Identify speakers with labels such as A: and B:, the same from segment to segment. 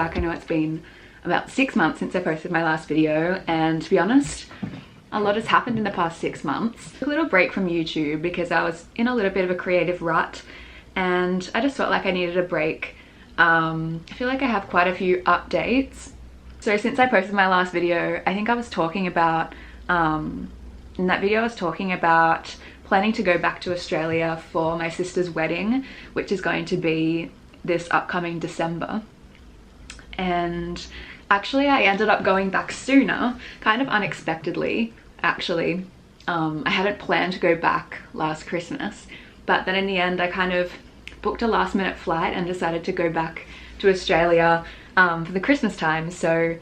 A: back. I know it's been about 6 months since I posted my last video, and to be honest, a lot has happened in the past 6 months. A little break from YouTube because I was in a little bit of a creative rut and I just felt like I needed a break. I feel like I have quite a few updates. So since I posted my last video, I think I was talking about, in that video I was talking about planning to go back to Australia for my sister's wedding, which is going to be this upcoming December. And actually I ended up going back sooner, kind of unexpectedly actually. I hadn't planned to go back last Christmas, but then in the end I kind of booked a last minute flight and decided to go back to Australia for the Christmas time. So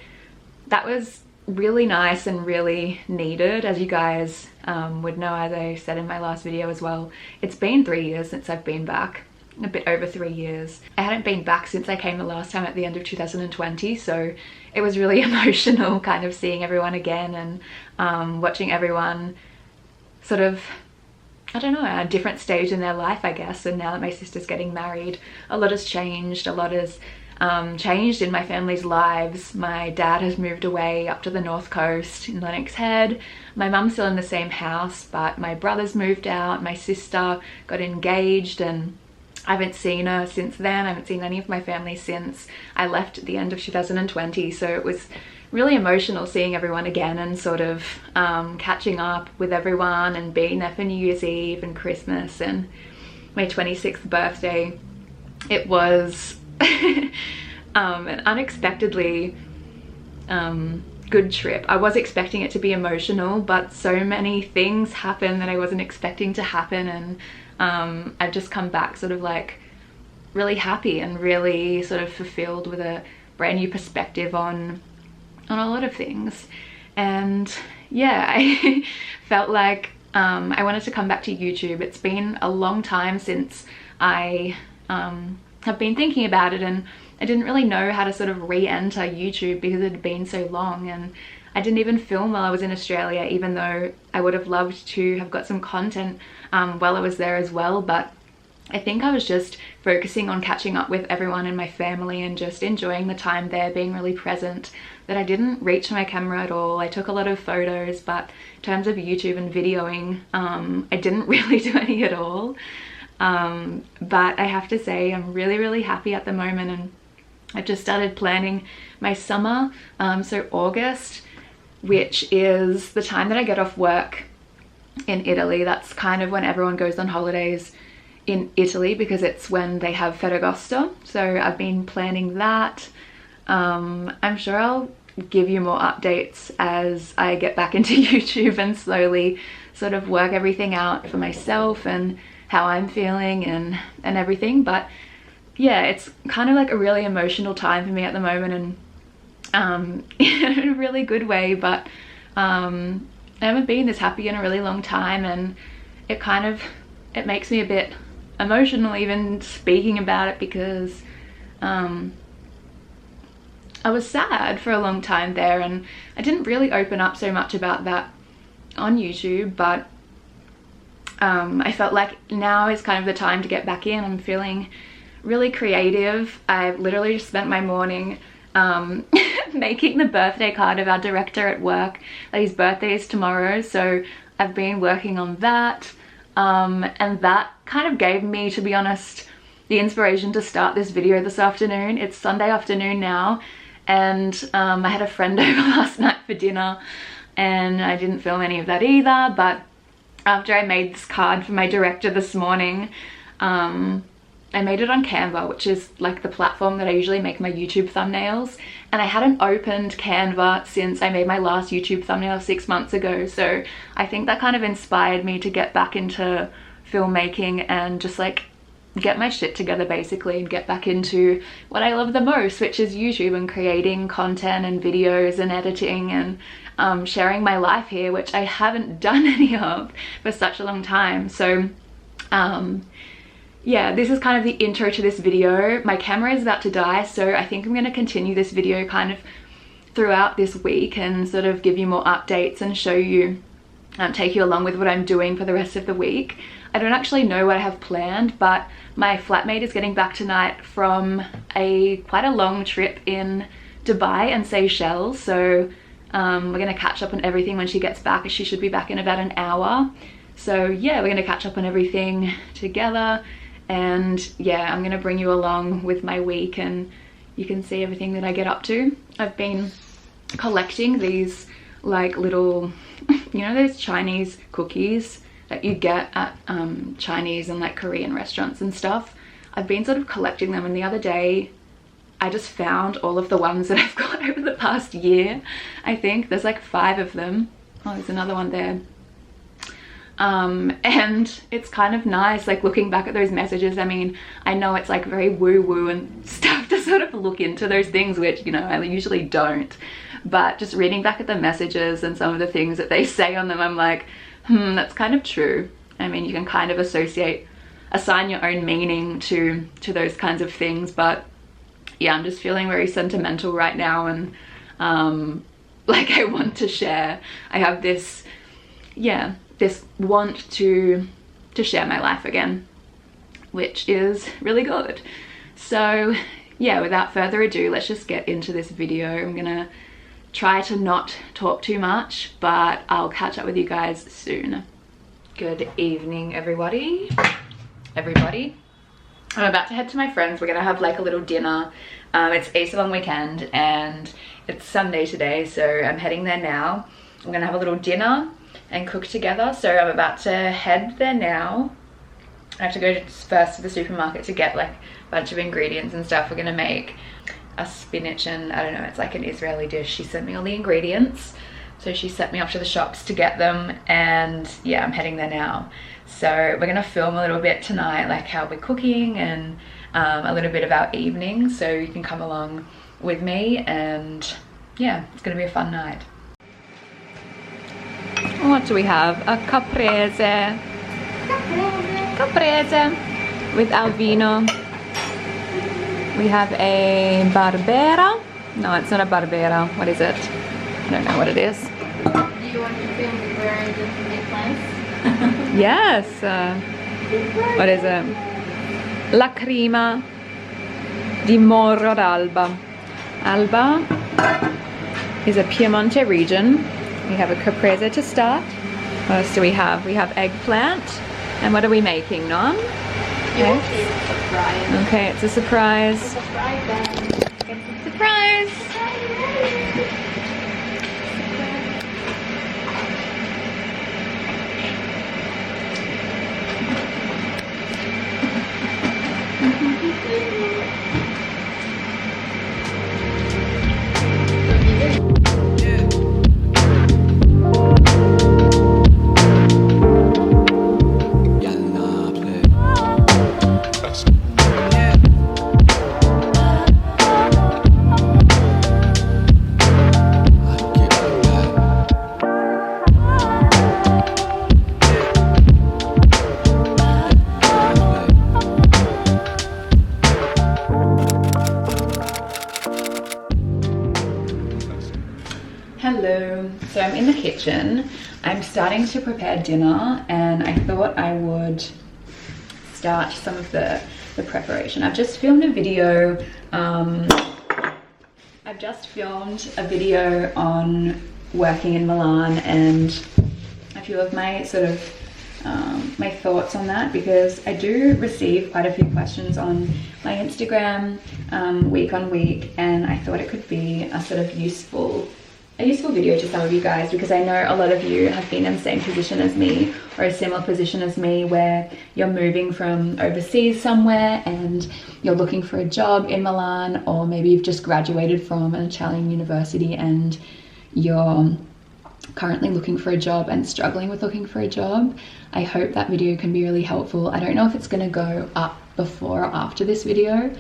A: that was really nice and really needed. As you guys would know, as I said in my last video as well, it's been 3 years since I've been back. A bit over 3 years. I hadn't been back since I came the last time at the end of 2020, so it was really emotional kind of seeing everyone again and watching everyone sort of, I don't know, at a different stage in their life, I guess. And now that my sister's getting married, a lot has changed. A lot has changed in my family's lives. My dad has moved away up to the north coast in Lennox Head. My mum's still in the same house, but my brother's moved out. My sister got engaged and I haven't seen her since then. I haven't seen any of my family since I left at the end of 2020. So it was really emotional seeing everyone again and sort of catching up with everyone and being there for New Year's Eve and Christmas and my 26th birthday. It was an unexpectedly good trip. I was expecting it to be emotional, but so many things happened that I wasn't expecting to happen, and I've just come back sort of like really happy and really sort of fulfilled with a brand new perspective on a lot of things. And yeah, I felt like I wanted to come back to YouTube. It's been a long time since I have been thinking about it, and I didn't really know how to sort of re-enter YouTube because it had been so long, and I didn't even film while I was in Australia, even though I would have loved to have got some content while I was there as well. But I think I was just focusing on catching up with everyone in my family and just enjoying the time there, being really present, that I didn't reach my camera at all. I took a lot of photos, but in terms of YouTube and videoing, I didn't really do any at all. But I have to say I'm really happy at the moment, and I've just started planning my summer. So August, which is the time that I get off work in Italy. That's kind of when everyone goes on holidays in Italy because it's when they have Ferragosto. So I've been planning that. I'm sure I'll give you more updates as I get back into YouTube and slowly sort of work everything out for myself and how I'm feeling and everything. But yeah, it's kind of like a really emotional time for me at the moment, and in a really good way. But I haven't been this happy in a really long time, and it makes me a bit emotional even speaking about it, because I was sad for a long time there, and I didn't really open up so much about that on YouTube. But I felt like now is kind of the time to get back in. I'm feeling really creative. I've literally just spent my morning making the birthday card of our director at work. His birthday is tomorrow, so I've been working on that, and that kind of gave me, to be honest, the inspiration to start this video this afternoon. It's Sunday afternoon now, and I had a friend over last night for dinner, and I didn't film any of that either. But after I made this card for my director this morning, I made it on Canva, which is like the platform that I usually make my YouTube thumbnails, and I hadn't opened Canva since I made my last YouTube thumbnail 6 months ago. So I think that kind of inspired me to get back into filmmaking and just like get my shit together basically, and get back into what I love the most, which is YouTube and creating content and videos and editing and sharing my life here, which I haven't done any of for such a long time. So yeah, this is kind of the intro to this video. My camera is about to die, so I think I'm going to continue this video kind of throughout this week and sort of give you more updates and show you take you along with what I'm doing for the rest of the week. I don't actually know what I have planned, but my flatmate is getting back tonight from quite a long trip in Dubai and Seychelles, so we're gonna catch up on everything when she gets back. She should be back in about an hour. So yeah, we're gonna catch up on everything together, and yeah, I'm gonna bring you along with my week and you can see everything that I get up to. I've been collecting these like little, you know, those Chinese cookies that you get at Chinese and like Korean restaurants and stuff. I've been sort of collecting them, and the other day I just found all of the ones that I've got over the past year. I think there's like 5 of them. Oh, there's another one there. And it's kind of nice, like looking back at those messages. I mean, I know it's like very woo-woo and stuff to sort of look into those things, which, you know, I usually don't, but just reading back at the messages and some of the things that they say on them, I'm like, that's kind of true. I mean, you can kind of assign your own meaning to those kinds of things, but yeah, I'm just feeling very sentimental right now, and like I want to share. I have this, yeah, this want to share my life again, which is really good. So yeah, without further ado, let's just get into this video. I'm gonna try to not talk too much, but I'll catch up with you guys soon. Good evening, everybody. I'm about to head to my friends. We're gonna have like a little dinner. It's Easter long weekend and it's Sunday today, so I'm heading there now. I'm gonna have a little dinner and cook together, so I'm about to head there now. I have to go first to the supermarket to get like a bunch of ingredients and stuff. We're gonna make a spinach and I don't know, it's like an Israeli dish. She sent me all the ingredients, so she sent me off to the shops to get them, and yeah, I'm heading there now. So we're gonna film a little bit tonight, like how we're cooking and a little bit of our evening, so you can come along with me, and yeah, it's gonna be a fun night. What do we have? A caprese. Caprese with al vino. We have a barbera. No, it's not a barbera. What is it? I don't know what it is.
B: Do you want to film where the eggplants?
A: Yes. What is it? La crema di Morro d'Alba. Alba is a Piemonte region. We have a caprese to start. What else do we have? We have eggplant. And what are we making, Nom?
B: Yes. It's a surprise.
A: Okay, it's a surprise.
B: It's a surprise then.
A: It's a surprise. Hello, so I'm in the kitchen. I'm starting to prepare dinner, and I thought I would start some of the preparation. I've just filmed a video. On working in Milan and a few of my sort of my thoughts on that, because I do receive quite a few questions on my Instagram week on week, and I thought it could be a sort of useful video to some of you guys, because I know a lot of you have been in the same position as me, or a similar position as me, where you're moving from overseas somewhere and you're looking for a job in Milan, or maybe you've just graduated from an Italian university and you're currently looking for a job and struggling with looking for a job. I hope that video can be really helpful. I don't know if it's going to go up before or after this video.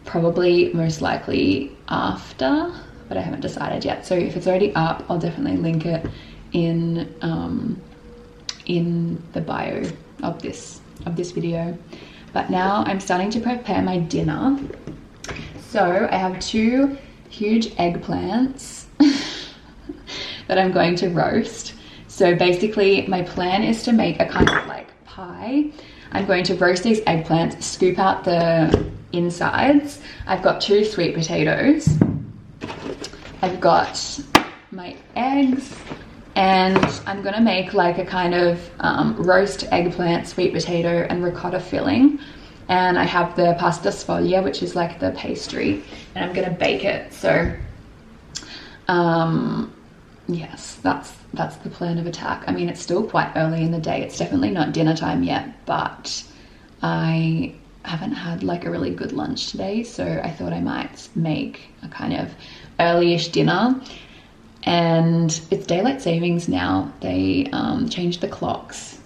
A: Probably most likely after, but I haven't decided yet. So if it's already up, I'll definitely link it in the bio of this video. But now I'm starting to prepare my dinner. So I have 2 huge eggplants that I'm going to roast. So basically my plan is to make a kind of like pie. I'm going to roast these eggplants, scoop out the insides. I've got 2 sweet potatoes. I've got my eggs, and I'm gonna make like a kind of roast eggplant, sweet potato and ricotta filling. And I have the pasta sfoglia, which is like the pastry, and I'm gonna bake it. So yes, that's the plan of attack. I mean, it's still quite early in the day. It's definitely not dinner time yet, but I haven't had like a really good lunch today, so I thought I might make a kind of early-ish dinner. And it's daylight savings now. They changed the clocks,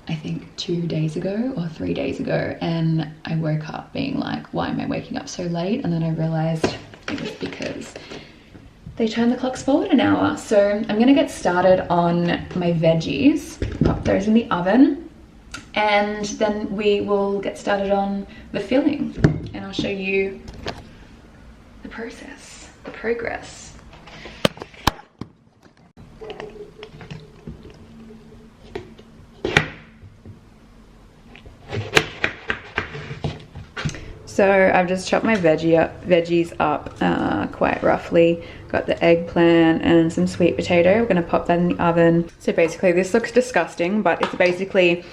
A: I think 2 days ago or 3 days ago, and I woke up being like, why am I waking up so late? And then I realized it was because they turned the clocks forward an hour. So I'm gonna get started on my veggies, pop those in the oven, and then we will get started on the filling, and I'll show you the process, the progress. So I've just chopped my veggies up quite roughly. Got the eggplant and some sweet potato. We're gonna pop that in the oven. So basically this looks disgusting, but it's basically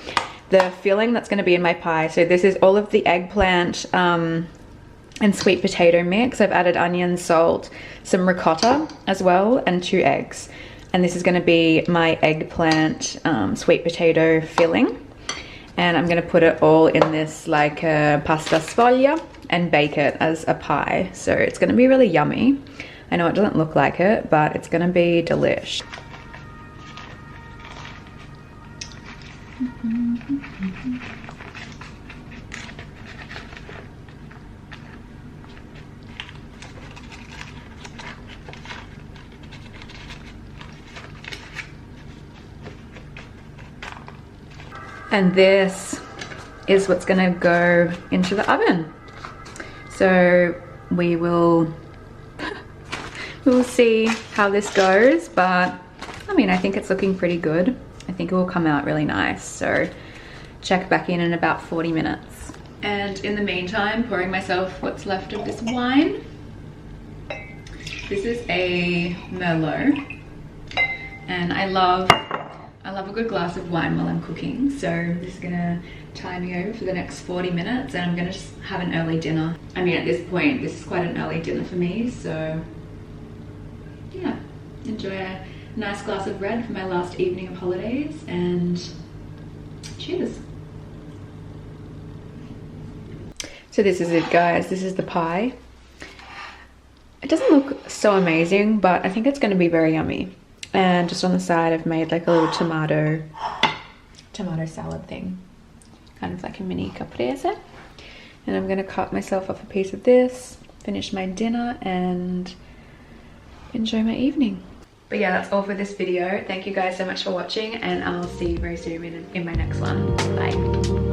A: the filling that's gonna be in my pie. So this is all of the eggplant and sweet potato mix. I've added onion, salt, some ricotta as well, and 2 eggs. And this is gonna be my eggplant sweet potato filling. And I'm gonna put it all in this like pasta sfoglia and bake it as a pie. So it's gonna be really yummy. I know it doesn't look like it, but it's gonna be delish. And this is what's gonna go into the oven. So we will see how this goes, but I mean, I think it's looking pretty good. I think it will come out really nice. So check back in about 40 minutes. And in the meantime, pouring myself what's left of this wine. This is a Merlot, and I love a good glass of wine while I'm cooking. So this is gonna tie me over for the next 40 minutes, and I'm gonna just have an early dinner. I mean, at this point, this is quite an early dinner for me, so yeah, enjoy a nice glass of red for my last evening of holidays, and cheers. So this is it, guys. This is the pie. It doesn't look so amazing, but I think it's gonna be very yummy. And just on the side, I've made like a little tomato salad thing, kind of like a mini caprese. And I'm gonna cut myself off a piece of this, finish my dinner, and enjoy my evening. But yeah, that's all for this video. Thank you guys so much for watching, and I'll see you very soon in my next one. Bye.